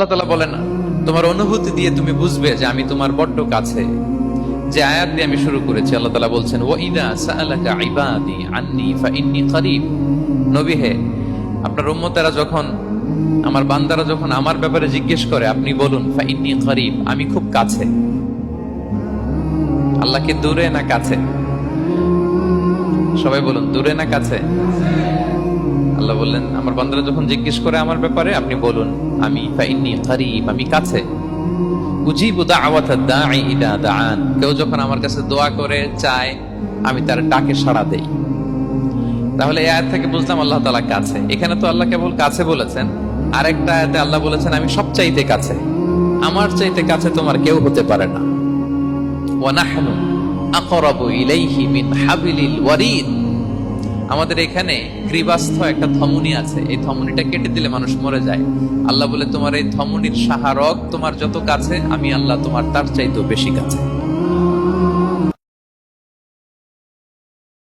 আল্লাহ তাআলা বলেন, তোমার অনুভূতি দিয়ে তুমি বুঝবে যে আমি তোমার বড্ড কাছে। যে আয়াত দিয়ে আমি শুরু করেছি, আল্লাহ তাআলা বলছেন, ওয়া ইযা সাআলাকা ইবাদি আন্নী ফাইন্নী করিব। নবী হে, আপনার উম্মতেরা যখন, আমার বান্দারা যখন আমার ব্যাপারে জিজ্ঞেস করে, আপনি বলুন ফাইন্নী করিব, আমি খুব কাছে। আল্লাহ কি দূরে না কাছে? সবাই বলুন, দূরে না কাছে? আল্লাহ বললেন, আমার বান্দারা যখন জিজ্ঞেস করে আমার ব্যাপারে, আপনি বলুন আমি ফাইন্নী করিব, আমি কাছে। উজিবু দাওয়াতাদ দাঈ ইযা দাআন, কেউ যখন আমার কাছে দোয়া করে চায়, আমি তার ডাকে সাড়া দেই। তাহলে এই আয়াত থেকে বুঝলাম আল্লাহ তাআলা কাছে। এখানে তো আল্লাহ কেবল কাছে বলেছেন, আরেকটা আয়াতে আল্লাহ বলেছেন আমি সবচাইতে কাছে, আমার চাইতে কাছে তোমার কেউ হতে পারে না। ওয়া নাহনু আকরাবু ইলাইহি মিন হাবিলিল ওয়ারিদ। আমাদের এখানে গ্রীবাস্থ একটা ধমনী আছে, এই ধমনীটা কেটে দিলে মানুষ মরে যায়। আল্লাহ বলে, তোমার এই ধমনীর সাহারক তোমার যত কাছে, আমি আল্লাহ তোমার তার চাইতেও বেশি কাছে।